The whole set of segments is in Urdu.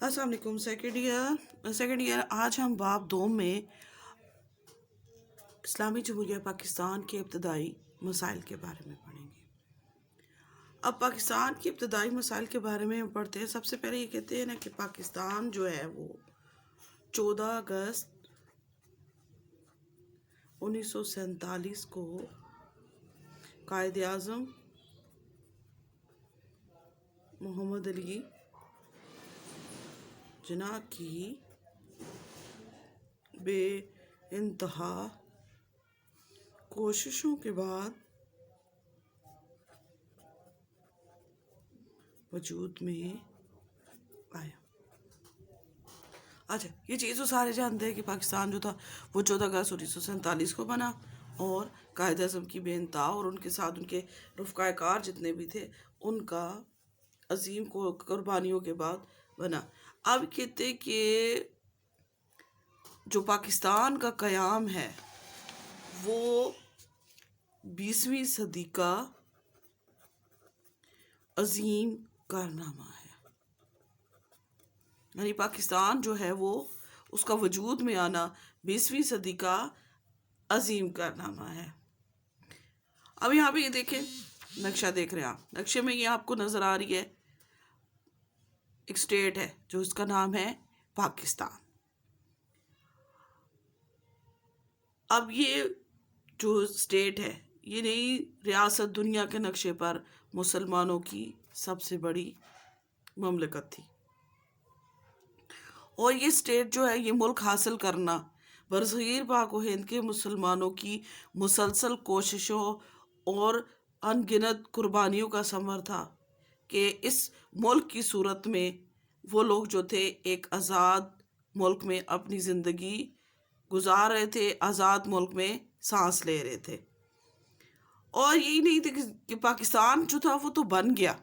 السلام علیکم سیکنڈ ایئر آج ہم باب 2 میں اسلامی جمہوریہ پاکستان کے ابتدائی مسائل کے بارے میں پڑھیں گے۔ اب پاکستان کے ابتدائی مسائل کے بارے میں پڑھتے ہیں۔ سب سے پہلے یہ کہتے ہیں نا کہ پاکستان جو ہے وہ 14 اگست 1947 کو قائد اعظم محمد علی جناح کی بے انتہا کوششوں کے بعد وجود میں آیا۔ اچھا، یہ چیز تو سارے جانتے ہیں کہ پاکستان جو تھا وہ 14 اگست 1947 کو بنا اور قائد اعظم کی بے انتہا اور ان کے ساتھ ان کے رفقائے کار جتنے بھی تھے ان کا عظیم قربانیوں کے بعد بنا۔ اب کہتے کہ جو پاکستان کا قیام ہے وہ 20ویں صدی کا عظیم کارنامہ ہے، یعنی پاکستان جو ہے وہ اس کا وجود میں آنا 20ویں صدی کا عظیم کارنامہ ہے۔ اب یہاں پہ یہ دیکھیں، نقشہ دیکھ رہے ہیں آپ، نقشے میں یہ آپ کو نظر آ رہی ہے ایک اسٹیٹ ہے جو اس کا نام ہے پاکستان۔ اب یہ جو اسٹیٹ ہے یہ نئی ریاست دنیا کے نقشے پر مسلمانوں کی سب سے بڑی مملکت تھی، اور یہ اسٹیٹ جو ہے یہ ملک حاصل کرنا برصغیر پاک و ہند کے مسلمانوں کی مسلسل کوششوں اور ان گنت قربانیوں کا ثمر تھا کہ اس ملک کی صورت میں وہ لوگ جو تھے ایک آزاد ملک میں اپنی زندگی گزار رہے تھے، آزاد ملک میں سانس لے رہے تھے۔ اور یہی نہیں تھا کہ پاکستان جو تھا وہ تو بن گیا،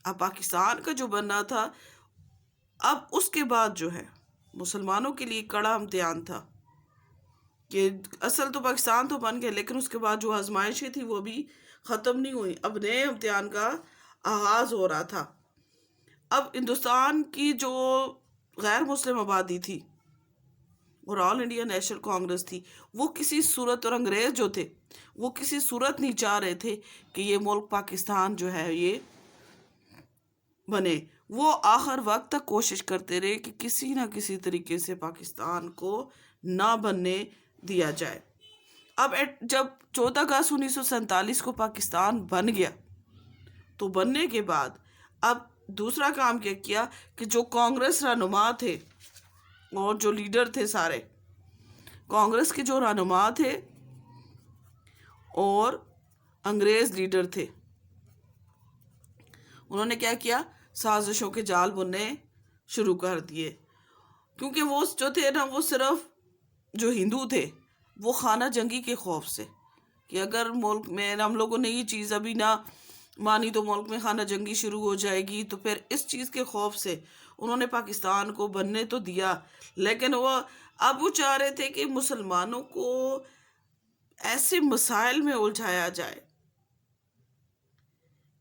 اب پاکستان کا جو بننا تھا اب اس کے بعد جو ہے مسلمانوں کے لیے کڑا امتحان تھا کہ اصل تو پاکستان تو بن گیا لیکن اس کے بعد جو آزمائشیں تھی وہ بھی ختم نہیں ہوئی، اب نئے امتحان کا آغاز ہو رہا تھا۔ اب ہندوستان کی جو غیر مسلم آبادی تھی اور آل انڈیا نیشنل کانگریس تھی وہ کسی صورت، اور انگریز جو تھے وہ کسی صورت نہیں چاہ رہے تھے کہ یہ ملک پاکستان جو ہے یہ بنے۔ وہ آخر وقت تک کوشش کرتے رہے کہ کسی نہ کسی طریقے سے پاکستان کو نہ بننے دیا جائے۔ اب جب 14 اگست 1947 کو پاکستان بن گیا تو بننے کے بعد اب دوسرا کام کیا کیا کہ جو کانگریس رہنما تھے اور جو لیڈر تھے، سارے کانگریس کے جو رہنما تھے اور انگریز لیڈر تھے، انہوں نے کیا کیا، سازشوں کے جال بننے شروع کر دیے، کیونکہ وہ جو تھے نا وہ صرف جو ہندو تھے وہ خانہ جنگی کے خوف سے کہ اگر ملک میں ہم لوگوں نے یہ چیز ابھی نہ مانی تو ملک میں خانہ جنگی شروع ہو جائے گی، تو پھر اس چیز کے خوف سے انہوں نے پاکستان کو بننے تو دیا، لیکن اب وہ چاہ رہے تھے کہ مسلمانوں کو ایسے مسائل میں الجھایا جائے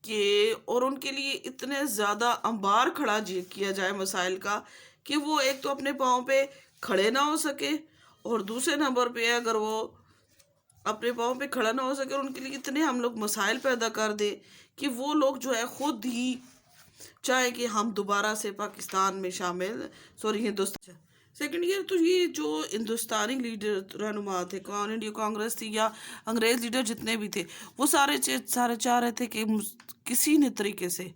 کہ اور ان کے لیے اتنے زیادہ انبار کھڑا کیا جائے مسائل کا کہ وہ ایک تو اپنے پاؤں پہ کھڑے نہ ہو سکے، اور دوسرے نمبر پہ اگر وہ اپنے پاؤں پہ کھڑا نہ ہو سکے اور ان کے لیے اتنے ہم لوگ مسائل پیدا کر دیں کہ وہ لوگ جو ہے خود ہی چاہے کہ ہم دوبارہ سے پاکستان میں ہندوستان سیکنڈ ایئر تو یہ جو ہندوستانی لیڈر رہنما تھے، آل انڈیا کانگریس تھی یا انگریز لیڈر جتنے بھی تھے، وہ سارے چاہ رہے تھے کہ کسی نہ طریقے سے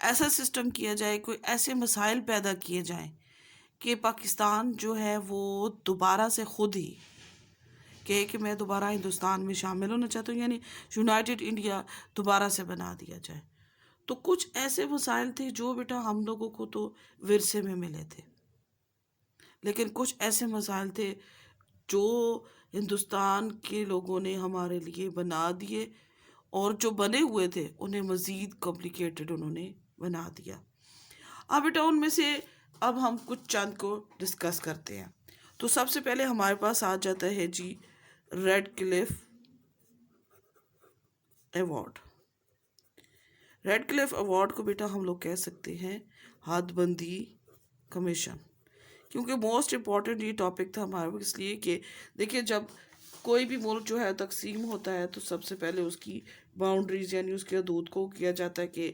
ایسا سسٹم کیا جائے، کوئی ایسے مسائل پیدا کیے جائیں کہ پاکستان جو ہے وہ دوبارہ سے خود ہی کہے کہ میں دوبارہ ہندوستان میں شامل ہونا چاہتا ہوں، یعنی یونائٹڈ انڈیا دوبارہ سے بنا دیا جائے۔ تو کچھ ایسے مسائل تھے جو بیٹا ہم لوگوں کو تو ورثے میں ملے تھے، لیکن کچھ ایسے مسائل تھے جو ہندوستان کے لوگوں نے ہمارے لیے بنا دیے، اور جو بنے ہوئے تھے انہیں مزید کمپلیکیٹڈ انہوں نے بنا دیا۔ اب بیٹا ان میں سے اب ہم کچھ چند کو ڈسکس کرتے ہیں۔ تو سب سے پہلے ہمارے پاس آ جاتا ہے جی ریڈ کلف ایوارڈ۔ ریڈ کلف ایوارڈ کو بیٹا ہم لوگ کہہ سکتے ہیں حد بندی کمیشن، کیونکہ موسٹ امپورٹنٹ یہ ٹاپک تھا ہمارے اس لیے کہ دیکھیے جب کوئی بھی ملک جو ہے تقسیم ہوتا ہے تو سب سے پہلے اس کی باؤنڈریز یعنی اس کی حدود کو کیا جاتا ہے کہ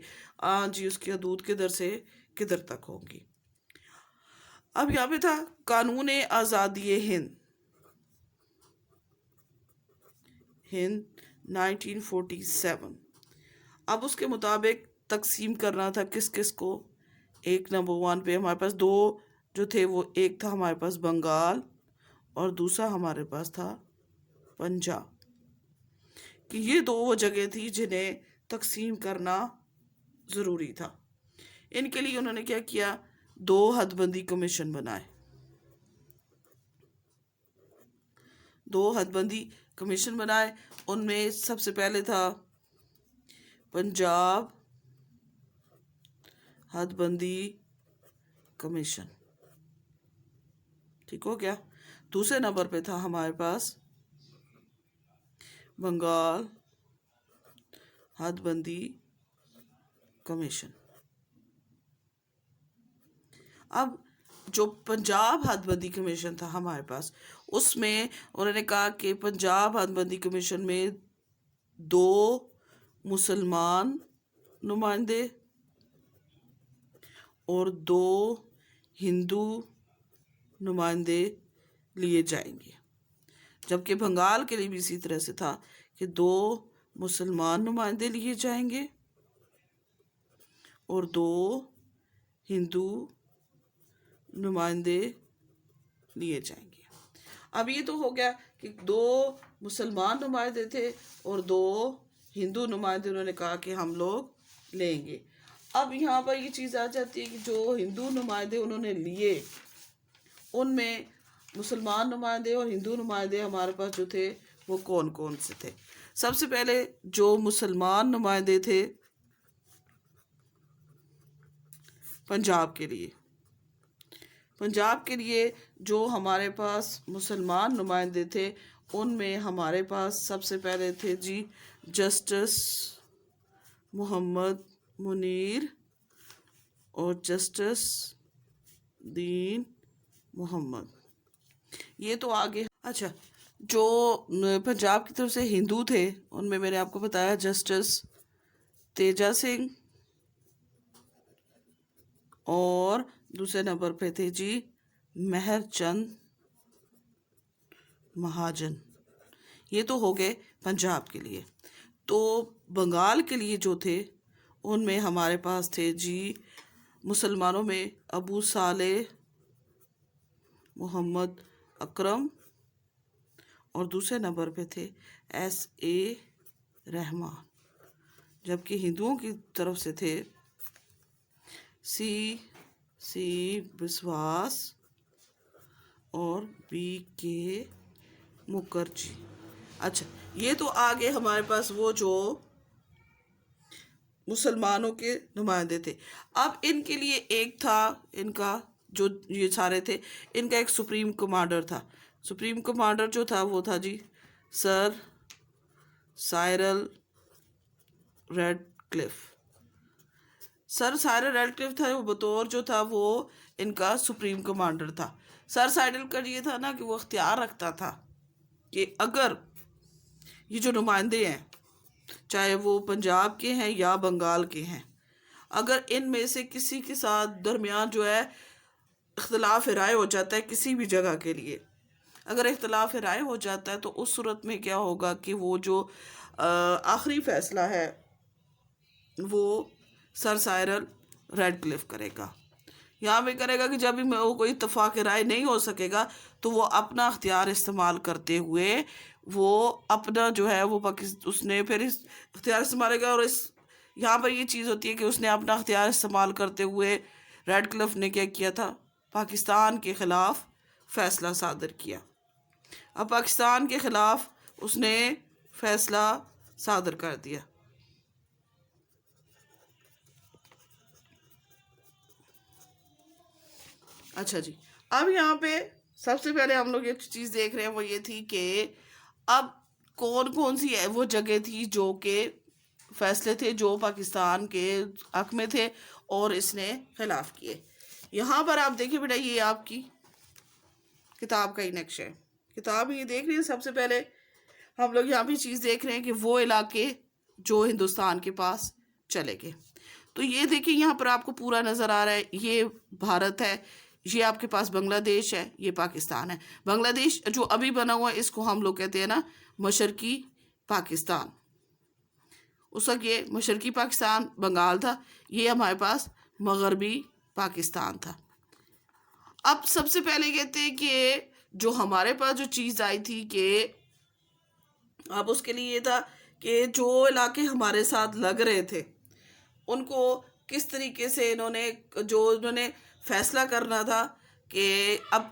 جی اس کی حدود کدھر سے کدھر تک ہوں گی۔ اب یہاں پہ تھا قانون آزادی ہند 1947۔ اب اس کے مطابق تقسیم کرنا تھا کس کس کو۔ ایک نمبر 1 پہ ہمارے پاس دو جو تھے، وہ ایک تھا ہمارے پاس بنگال اور دوسرا ہمارے پاس تھا پنجاب، کہ یہ دو وہ جگہ تھی جنہیں تقسیم کرنا ضروری تھا۔ ان کے لیے انہوں نے کیا کیا، 2 حد بندی کمیشن بنائے۔ 2 حد بندی کمیشن بنائے، ان میں سب سے پہلے تھا پنجاب حد بندی کمیشن، ٹھیک ہو گیا۔ دوسرے نمبر پہ تھا ہمارے پاس بنگال حد بندی کمیشن۔ اب جو پنجاب حد بندی کمیشن تھا ہمارے پاس، اس میں انہوں نے کہا کہ پنجاب حد بندی کمیشن میں 2 مسلمان نمائندے اور 2 ہندو نمائندے لیے جائیں گے، جبکہ بنگال کے لیے بھی اسی طرح سے تھا کہ 2 مسلمان نمائندے لیے جائیں گے اور 2 ہندو نمائندے لیے جائیں گے۔ اب یہ تو ہو گیا کہ 2 مسلمان نمائندے تھے اور 2 ہندو نمائندے انہوں نے کہا کہ ہم لوگ لیں گے۔ اب یہاں پر یہ چیز آ جاتی ہے کہ جو ہندو نمائندے انہوں نے لیے، ان میں مسلمان نمائندے اور ہندو نمائندے ہمارے پاس جو تھے وہ کون کون سے تھے۔ سب سے پہلے جو مسلمان نمائندے تھے پنجاب کے لیے جو ہمارے پاس مسلمان نمائندے تھے، ان میں ہمارے پاس سب سے پہلے تھے جی جسٹس محمد منیر اور جسٹس دین محمد۔ یہ تو آگے اچھا جو پنجاب کی طرف سے ہندو تھے، ان میں نے آپ کو بتایا جسٹس تیجا سنگھ، اور دوسرے نمبر پہ تھے جی مہر چند مہاجن۔ یہ تو ہو گئے پنجاب کے لیے۔ تو بنگال کے لیے جو تھے، ان میں ہمارے پاس تھے جی مسلمانوں میں ابو صالح محمد اکرم، اور دوسرے نمبر پہ تھے S.A. رحمان، جبکہ ہندوؤں کی طرف سے تھے C بسواس اور B.K. مکرجی۔ اچھا یہ تو آگے ہمارے پاس وہ جو مسلمانوں کے نمائندے تھے۔ اب ان کے لیے ایک تھا، ان کا جو یہ سارے تھے، ان کا ایک سپریم کمانڈر تھا۔ سپریم کمانڈر جو تھا وہ تھا جی سر سائرل ریڈ کلف۔ سر سائرل ریڈ کلف تھا، وہ بطور جو تھا وہ ان کا سپریم کمانڈر تھا۔ سر سائرل کا یہ تھا نا کہ وہ اختیار رکھتا تھا کہ اگر یہ جو نمائندے ہیں، چاہے وہ پنجاب کے ہیں یا بنگال کے ہیں، اگر ان میں سے کسی کے ساتھ درمیان جو ہے اختلاف رائے ہو جاتا ہے کسی بھی جگہ کے لیے، اگر اختلاف رائے ہو جاتا ہے تو اس صورت میں کیا ہوگا کہ وہ جو آخری فیصلہ ہے وہ سر سائرل ریڈ کلف کرے گا۔ یہاں پہ کرے گا کہ جب بھی کوئی اتفاق رائے نہیں ہو سکے گا تو وہ اپنا اختیار استعمال کرتے ہوئے وہ اپنا جو ہے وہ اس نے پھر اختیار استعمال گا، اور یہاں پر یہ چیز ہوتی ہے کہ اس نے اپنا اختیار استعمال کرتے ہوئے ریڈ کلف نے کیا کیا تھا، پاکستان کے خلاف فیصلہ صادر کیا۔ اب پاکستان کے خلاف اس نے فیصلہ صادر کر دیا۔ اچھا جی، اب یہاں پہ سب سے پہلے ہم لوگ ایک چیز دیکھ رہے ہیں، وہ یہ تھی کہ اب کون کون سی وہ جگہ تھی جو کہ فیصلے تھے جو پاکستان کے حق میں تھے اور اس نے خلاف کیے۔ یہاں پر آپ دیکھیں بیٹا، یہ آپ کی کتاب کا ہی نقشہ ہے. کتاب یہ دیکھ رہی ہے. سب سے پہلے ہم لوگ یہاں بھی چیز دیکھ رہے ہیں کہ وہ علاقے جو ہندوستان کے پاس چلے گئے. تو یہ دیکھیں یہاں پر آپ کو پورا نظر آ رہا ہے. یہ بھارت ہے، یہ آپ کے پاس بنگلہ دیش ہے، یہ پاکستان ہے. بنگلہ دیش جو ابھی بنا ہوا ہے اس کو ہم لوگ کہتے ہیں نا مشرقی پاکستان. اس وقت یہ مشرقی پاکستان بنگال تھا، یہ ہمارے پاس مغربی پاکستان تھا. اب سب سے پہلے کہتے ہیں کہ جو ہمارے پاس جو چیز آئی تھی کہ اب اس کے لیے یہ تھا کہ جو علاقے ہمارے ساتھ لگ رہے تھے ان کو کس طریقے سے انہوں نے فیصلہ کرنا تھا کہ اب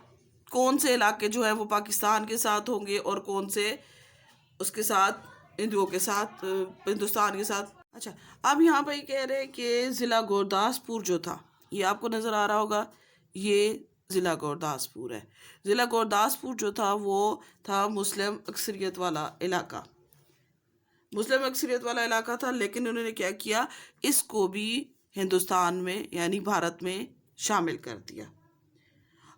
کون سے علاقے جو ہے وہ پاکستان کے ساتھ ہوں گے اور کون سے اس کے ساتھ ہندوستان کے ساتھ. اچھا، اب یہاں پہ کہہ رہے ہیں کہ ضلع گورداسپور جو تھا، یہ آپ کو نظر آ رہا ہوگا، یہ ضلع گورداسپور ہے. ضلع گورداسپور جو تھا وہ تھا مسلم اکثریت والا علاقہ. مسلم اکثریت والا علاقہ تھا، لیکن انہوں نے کیا کیا، اس کو بھی ہندوستان میں یعنی بھارت میں شامل کر دیا.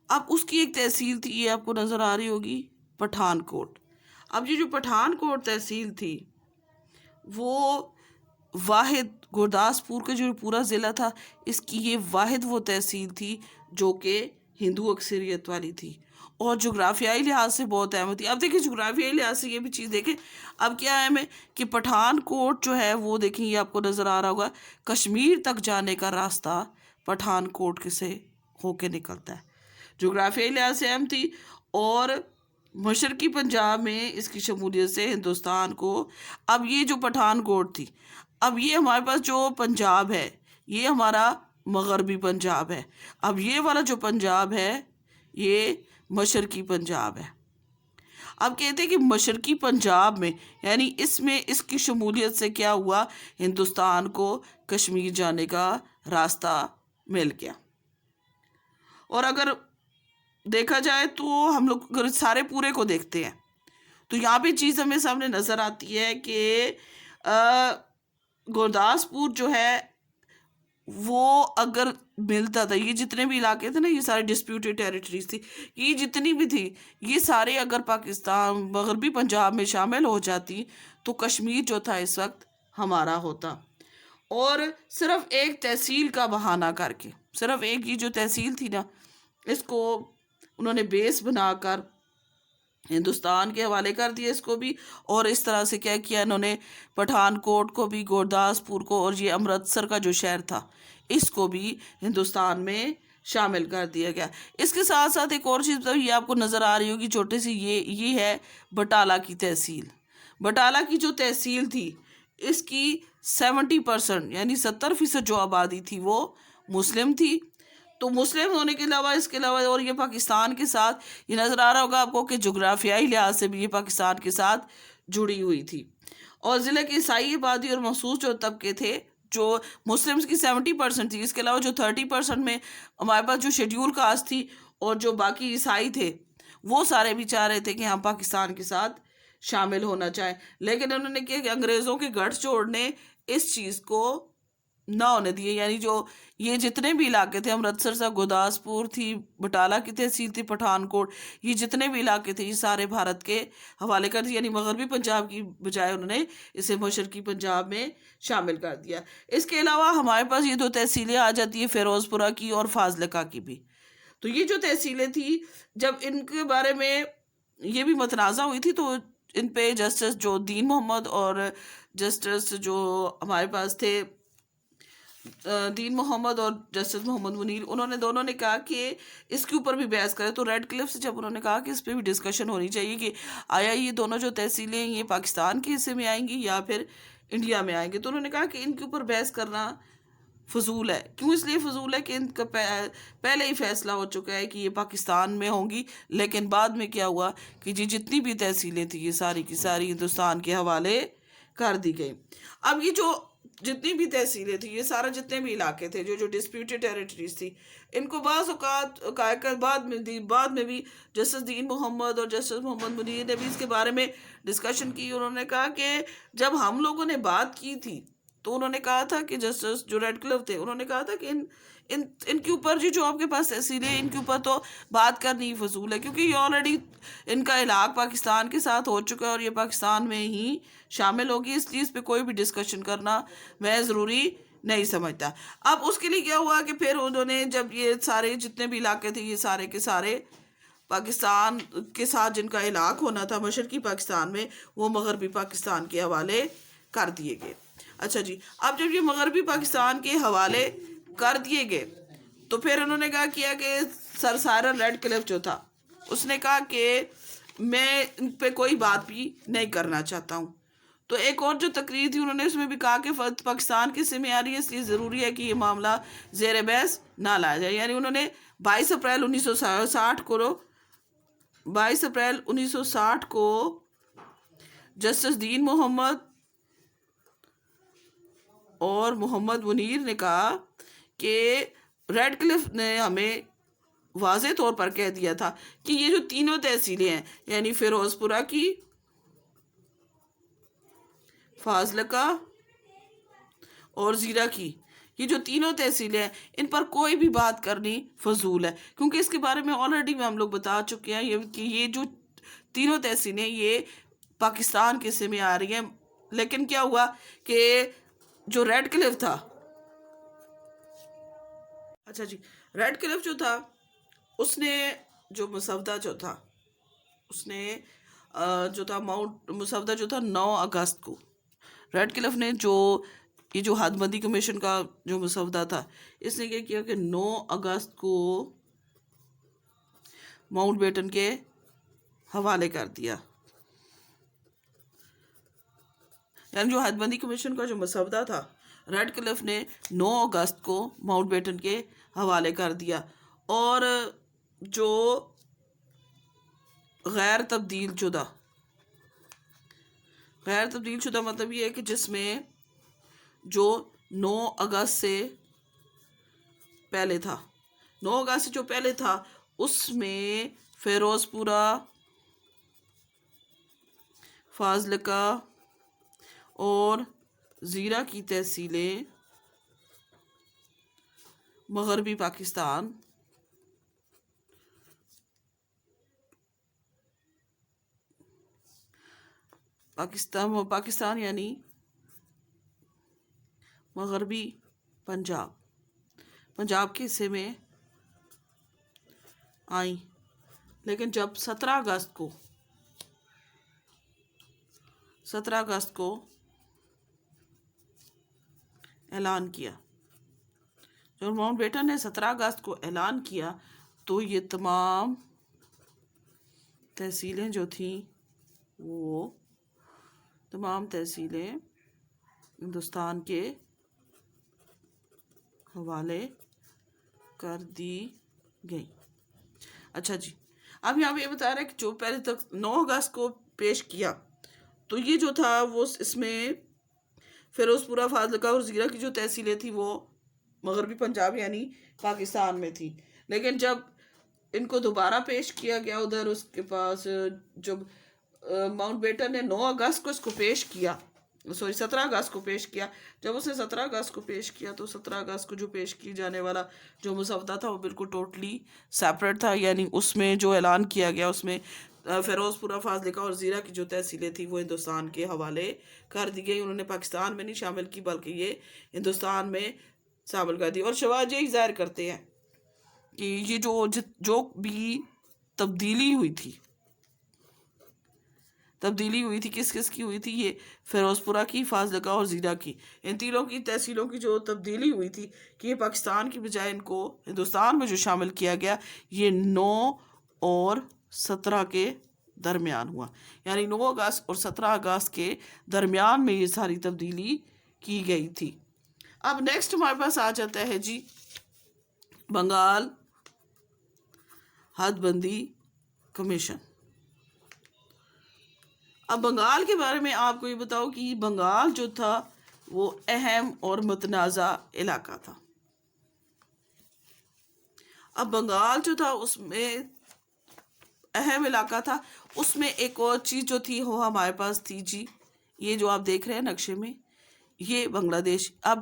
اب اس کی ایک تحصیل تھی، یہ آپ کو نظر آ رہی ہوگی، پٹھان کوٹ. اب یہ جو پٹھان کوٹ تحصیل تھی وہ واحد گورداسپور کا جو پورا ضلع تھا اس کی یہ واحد وہ تحصیل تھی جو کہ ہندو اکثریت والی تھی اور جغرافیائی لحاظ سے بہت اہم تھی. اب دیکھیں جغرافیائی لحاظ سے یہ بھی چیز دیکھیں اب کیا اہم ہے کہ پٹھان کوٹ جو ہے وہ دیکھیں، یہ آپ کو نظر آ رہا ہوگا، کشمیر تک جانے کا راستہ پٹھان کوٹ سے ہو کے نکلتا ہے. جغرافیائی لحاظ سے اہم تھی اور مشرقی پنجاب میں اس کی شمولیت سے ہندوستان کو. اب یہ جو پٹھان کوٹ تھی، اب یہ ہمارے پاس جو پنجاب ہے یہ ہمارا مغربی پنجاب ہے. اب یہ والا جو پنجاب ہے یہ مشرقی پنجاب ہے. اب کہتے ہیں کہ مشرقی پنجاب میں یعنی اس کی شمولیت سے کیا ہوا، ہندوستان کو کشمیر جانے کا راستہ مل گیا. اور اگر دیکھا جائے تو ہم لوگ اگر سارے پورے کو دیکھتے ہیں تو یہاں پہ چیز ہمیں سامنے نظر آتی ہے کہ گورداسپور جو ہے وہ اگر ملتا تھا، یہ جتنے بھی علاقے تھے نا یہ سارے ڈسپیوٹیڈ ٹیریٹریز تھی، یہ جتنی بھی تھی یہ سارے اگر پاکستان مغربی پنجاب میں شامل ہو جاتی تو کشمیر جو تھا اس وقت ہمارا ہوتا. اور صرف ایک تحصیل کا بہانہ کر کے، صرف ایک یہ جو تحصیل تھی نا اس کو انہوں نے بیس بنا کر ہندوستان کے حوالے کر دیا اس کو بھی. اور اس طرح سے کیا کیا انہوں نے، پٹھان کوٹ کو بھی، گورداسپور کو، اور یہ امرتسر کا جو شہر تھا اس کو بھی ہندوستان میں شامل کر دیا گیا. اس کے ساتھ ساتھ ایک اور چیز یہ آپ کو نظر آ رہی ہوگی چھوٹی سی، یہ ہے بٹالہ کی تحصیل. بٹالہ کی جو تحصیل تھی اس کی 70% یعنی 70% جو آبادی تھی وہ مسلم تھی. تو مسلم ہونے کے علاوہ اور یہ پاکستان کے ساتھ یہ نظر آ رہا ہوگا آپ کو کہ جغرافیائی لحاظ سے بھی یہ پاکستان کے ساتھ جڑی ہوئی تھی. اور ضلع کی عیسائی آبادی اور مخصوص جو طبقے تھے، جو مسلمز کی 70% تھی، اس کے علاوہ جو 30% میں ہمارے پاس جو شیڈیول کاسٹ تھی اور جو باقی عیسائی تھے وہ سارے بھی چاہ رہے تھے کہ ہم پاکستان کے ساتھ شامل ہونا چاہیں. لیکن انہوں نے کیا کہ انگریزوں کے گٹھ جوڑ نے اس چیز کو نہ ہونے دیے. یعنی جو یہ جتنے بھی علاقے تھے، امرتسر سے گورداسپور تھی، بٹالہ کی تحصیل تھی، پٹھان کوٹ، یہ جتنے بھی علاقے تھے یہ سارے بھارت کے حوالے کر دیے. یعنی مغربی پنجاب کی بجائے انہوں نے اسے مشرقی پنجاب میں شامل کر دیا. اس کے علاوہ ہمارے پاس یہ 2 تحصیلیں آ جاتی ہیں، فیروز پورہ کی اور فاضلقہ کی بھی. تو یہ جو تحصیلیں تھیں جب ان کے بارے میں یہ بھی متنازع ہوئی تھی تو ان پہ جسٹس جو دین محمد اور جسٹس جو ہمارے پاس تھے دین محمد اور جسٹس محمد منیر، انہوں نے دونوں نے کہا کہ اس کے اوپر بھی بحث کرے. تو ریڈ کلف سے جب انہوں نے کہا کہ اس پہ بھی ڈسکشن ہونی چاہیے کہ آیا یہ دونوں جو تحصیلیں یہ پاکستان کے حصے میں آئیں گی یا پھر انڈیا میں آئیں گے، تو انہوں نے کہا کہ ان کے اوپر بحث کرنا فضول ہے. کیوں اس لیے فضول ہے کہ ان کا پہلے ہی فیصلہ ہو چکا ہے کہ یہ پاکستان میں ہوں گی. لیکن بعد میں کیا ہوا کہ جتنی بھی تحصیلیں تھیں یہ ساری کی ساری ہندوستان کے حوالے کر دی گئی. اب یہ جو جتنی بھی تحصیلیں تھیں، یہ سارا جتنے بھی علاقے تھے جو ڈسپیوٹیڈ ٹیریٹریز تھی، ان کو بعض اوقات بعد میں بھی جسٹس دین محمد اور جسٹس محمد منیر نے بھی اس کے بارے میں ڈسکشن کی. انہوں نے کہا کہ جب ہم لوگوں نے بات کی تھی تو انہوں نے کہا تھا کہ جسٹس جو ریڈ کلف تھے انہوں نے کہا تھا کہ ان کے اوپر جو آپ کے پاس تحصیلیں ہیں ان کے اوپر تو بات کرنی ہی فضول ہے، کیونکہ یہ آلریڈی ان کا علاق پاکستان کے ساتھ ہو چکا ہے اور یہ پاکستان میں ہی شامل ہوگی، اس چیز پہ کوئی بھی ڈسکشن کرنا میں ضروری نہیں سمجھتا۔ اب اس کے لیے کیا ہوا کہ پھر انہوں نے جب یہ سارے جتنے بھی علاقے تھے یہ سارے کے سارے پاکستان کے ساتھ جن کا علاق ہونا تھا مشرقی پاکستان میں، وہ مغربی پاکستان کے حوالے کر دیے گئے۔ اچھا جی، اب جب یہ مغربی پاکستان کے حوالے کر دیے گئے تو پھر انہوں نے کہا کیا کہ سر سائرن ریڈ کلف جو تھا اس نے کہا کہ میں ان پہ کوئی بات بھی نہیں کرنا چاہتا ہوں۔ تو ایک اور جو تقریر تھی انہوں نے اس میں بھی کہا کہ پاکستان کے حصے میں آ رہی ہے، اس لیے ضروری ہے کہ یہ معاملہ زیر بحث نہ لایا جائے۔ یعنی انہوں نے 22 اپریل 1960 کو جسٹس دین محمد اور محمد منیر نے کہا کہ ریڈ کلف نے ہمیں واضح طور پر کہہ دیا تھا کہ یہ جو تینوں تحصیلیں ہیں یعنی فیروز پورہ کی، فاضلکا اور زیرہ کی، یہ جو تینوں تحصیلیں ہیں ان پر کوئی بھی بات کرنی فضول ہے، کیونکہ اس کے بارے میں آلریڈی ہم لوگ بتا چکے ہیں کہ یہ جو تینوں تحصیلیں یہ پاکستان کے حصے میں آ رہی ہیں۔ لیکن کیا ہوا کہ جو ریڈ کلف تھا، اچھا جی، ریڈ کلف جو تھا اس نے جو مسودہ جو تھا اس نے جو تھا مسودہ جو تھا 9 اگست کو ریڈ کلف نے یہ جو حد بندی کمیشن کا جو مسودہ تھا اس نے کیا کیا کہ 9 اگست کو ماؤنٹ بیٹن کے حوالے کر دیا۔ یعنی جو حد بندی کمیشن کا جو مسودہ تھا ریڈ کلف نے 9 اگست کو ماؤنٹ بیٹن کے حوالے کر دیا، اور جو غیر تبدیل شدہ مطلب یہ ہے کہ جس میں جو 9 اگست سے پہلے تھا 9 اگست سے جو پہلے تھا اس میں فیروز پورہ، فاضلکا اور زیرہ کی تحصیلیں مغربی پاکستان یعنی مغربی پنجاب کے حصے میں آئیں۔ لیکن جب 17 اگست کو اعلان کیا، جب ماؤنٹ بیٹن نے 17 اگست کو اعلان کیا تو یہ تمام تحصیلیں جو تھیں وہ تمام تحصیلیں ہندوستان کے حوالے کر دی گئی۔ اچھا جی، اب یہاں پہ یہ بتا رہا ہے کہ جو پہلے تک 9 اگست کو پیش کیا تو یہ جو تھا وہ اس میں فیروز پورہ، فاضلکا اور زیرہ کی جو تحصیلیں تھیں وہ مغربی پنجاب یعنی پاکستان میں تھی۔ لیکن جب ان کو دوبارہ پیش کیا گیا ادھر اس کے پاس، جب ماؤنٹ بیٹن نے 9 اگست کو اس کو پیش کیا، 17 اگست کو پیش کیا، جب اس نے 17 اگست کو پیش کیا تو 17 اگست کو جو پیش کی جانے والا جو مسودہ تھا وہ بالکل ٹوٹلی سیپریٹ تھا۔ یعنی اس میں جو اعلان کیا گیا اس میں فیروز پورہ، فاضلکا اور زیرہ کی جو تحصیلیں تھیں وہ ہندوستان کے حوالے کر دی گئی۔ انہوں نے پاکستان میں نہیں شامل کی بلکہ یہ ہندوستان میں شامل کر دی۔ اور شواہد یہی ظاہر کرتے ہیں کہ یہ جو بھی تبدیلی ہوئی تھی کس کی ہوئی تھی؟ یہ فیروز پورہ کی، فاضلکا اور زیرہ کی، ان تینوں کی تحصیلوں کی جو تبدیلی ہوئی تھی کہ یہ پاکستان کی بجائے ان کو ہندوستان میں جو شامل کیا گیا، یہ 9 اور 17 کے درمیان ہوا۔ یعنی 9 اگست اور 17 اگست کے درمیان میں یہ ساری تبدیلی کی گئی تھی۔ اب نیکسٹ ہمارے پاس آ جاتا ہے جی بنگال حد بندی کمیشن۔ اب بنگال کے بارے میں آپ کو یہ بتاؤ کہ بنگال جو تھا وہ اہم اور متنازع علاقہ تھا۔ اب بنگال جو تھا اس میں اہم علاقہ تھا، اس میں ایک اور چیز جو تھی وہ ہمارے پاس تھی جی، یہ جو آپ دیکھ رہے ہیں نقشے میں، یہ بنگلہ دیش. اب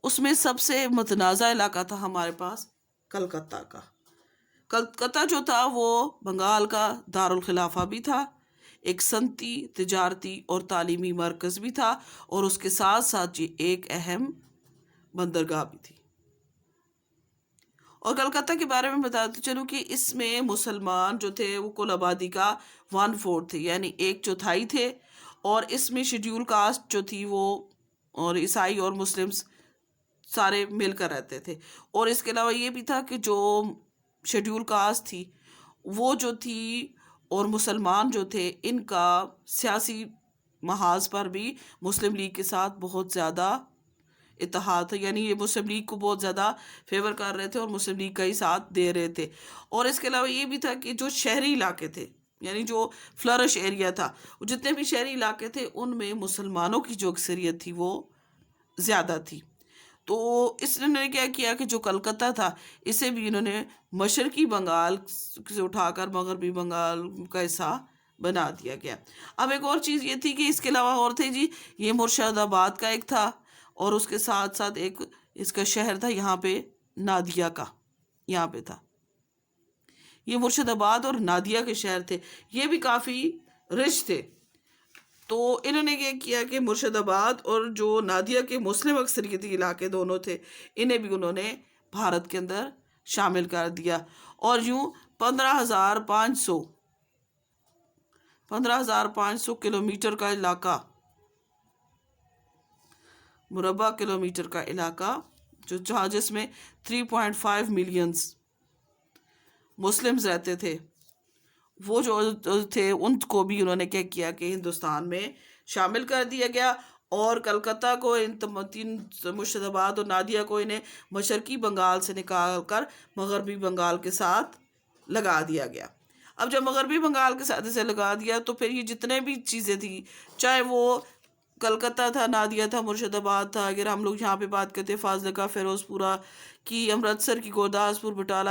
اس میں سب سے متنازع علاقہ تھا ہمارے پاس کلکتہ کا. کلکتہ جو تھا وہ بنگال کا دارالخلافہ بھی تھا، ایک صنعتی، تجارتی اور تعلیمی مرکز بھی تھا، اور اس کے ساتھ ساتھ یہ ایک اہم بندرگاہ بھی تھی. اور کلکتہ کے بارے میں بتاتے چلوں کہ اس میں مسلمان جو تھے وہ کل آبادی کا 1/4 تھے، یعنی 1/4 تھے. اور اس میں شیڈیول کاسٹ جو تھی وہ، اور عیسائی اور مسلمز سارے مل کر رہتے تھے. اور اس کے علاوہ یہ بھی تھا کہ جو شیڈیول کاسٹ تھی وہ جو تھی اور مسلمان جو تھے، ان کا سیاسی محاذ پر بھی مسلم لیگ کے ساتھ بہت زیادہ اتحاد تھا. یعنی یہ مسلم لیگ کو بہت زیادہ فیور کر رہے تھے اور مسلم لیگ کا ہی ساتھ دے رہے تھے. اور اس کے علاوہ یہ بھی تھا کہ جو شہری علاقے تھے، یعنی جو فلرش ایریا تھا، جتنے بھی شہری علاقے تھے ان میں مسلمانوں کی جو اکثریت تھی وہ زیادہ تھی. تو اس نے کیا کیا کہ جو کلکتہ تھا اسے بھی انہوں نے مشرقی بنگال سے اٹھا کر مغربی بنگال کا حصہ بنا دیا گیا. اب ایک اور چیز یہ تھی کہ اس کے علاوہ اور تھے جی، یہ مرشد آباد کا ایک تھا، اور اس کے ساتھ ساتھ ایک اس کا شہر تھا یہاں پہ نادیا کا، یہاں پہ تھا. یہ مرشد آباد اور نادیا کے شہر تھے، یہ بھی کافی رچ تھے. تو انہوں نے یہ کیا کہ مرشد آباد اور جو نادیا کے مسلم اکثریتی علاقے دونوں تھے، انہیں بھی انہوں نے بھارت کے اندر شامل کر دیا. اور یوں 15,500 کلومیٹر کا علاقہ، مربع کلومیٹر کا علاقہ جہاں جس میں 3.5 ملینز مسلمز رہتے تھے، وہ جو تھے ان کو بھی انہوں نے کیا کیا کہ ہندوستان میں شامل کر دیا گیا. اور کلکتہ کو، ان تین مرشد آباد اور نادیا کو، انہیں مشرقی بنگال سے نکال کر مغربی بنگال کے ساتھ لگا دیا گیا. اب جب مغربی بنگال کے ساتھ اسے لگا دیا تو پھر یہ جتنے بھی چیزیں تھیں، چاہے وہ کلکتہ تھا، نادیا تھا، مرشد آباد تھا، اگر ہم لوگ یہاں پہ بات کرتے فاضلہ، فیروز پورہ کی، امرتسر کی، گورداسپور، بٹالہ،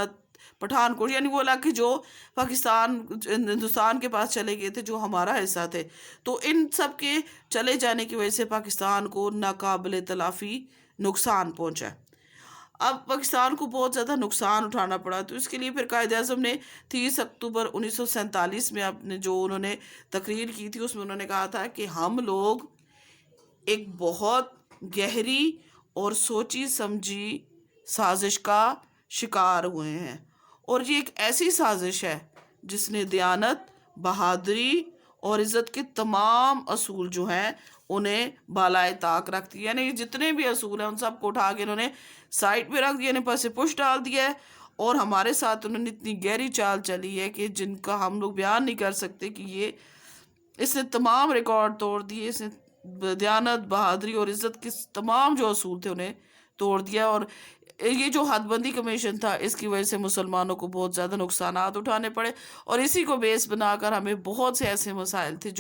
پٹھان کوٹ، یعنی وہ علاقے جو پاکستان ہندوستان کے پاس چلے گئے تھے، جو ہمارا حصہ تھے، تو ان سب کے چلے جانے کی وجہ سے پاکستان کو ناقابل تلافی نقصان پہنچا. اب پاکستان کو بہت زیادہ نقصان اٹھانا پڑا. تو اس کے لیے پھر قائد اعظم نے 30 اکتوبر 1947 میں اپنے جو انہوں نے تقریر کی تھی، اس میں انہوں نے کہا تھا کہ ہم لوگ ایک بہت گہری اور سوچی سمجھی سازش کا شکار ہوئے ہیں، اور یہ ایک ایسی سازش ہے جس نے دیانت، بہادری اور عزت کے تمام اصول جو ہیں انہیں بالائے طاق رکھ دیا. یعنی جتنے بھی اصول ہیں ان سب کو اٹھا کے انہوں نے سائٹ پہ رکھ دیا، یعنی پس پش ڈال دیا ہے. اور ہمارے ساتھ انہوں نے اتنی گہری چال چلی ہے کہ جن کا ہم لوگ بیان نہیں کر سکتے کہ اس نے تمام ریکارڈ توڑ دیے. اس نے دیانت، بہادری اور عزت کے تمام جو اصول تھے انہیں توڑ دیا. اور یہ جو حد بندی کمیشن تھا، اس کی وجہ سے مسلمانوں کو بہت زیادہ نقصانات اٹھانے پڑے، اور اسی کو بیس بنا کر ہمیں بہت سے ایسے مسائل تھے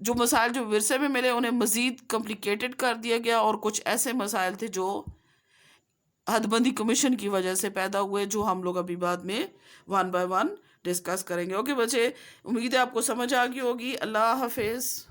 جو مسائل جو ورثے میں ملے انہیں مزید کمپلیکیٹڈ کر دیا گیا، اور کچھ ایسے مسائل تھے جو حد بندی کمیشن کی وجہ سے پیدا ہوئے، جو ہم لوگ ابھی بعد میں 1 by 1 ڈسکس کریں گے. اوکے بچے، امید ہے آپ کو سمجھ آ گئی ہوگی. اللہ حافظ.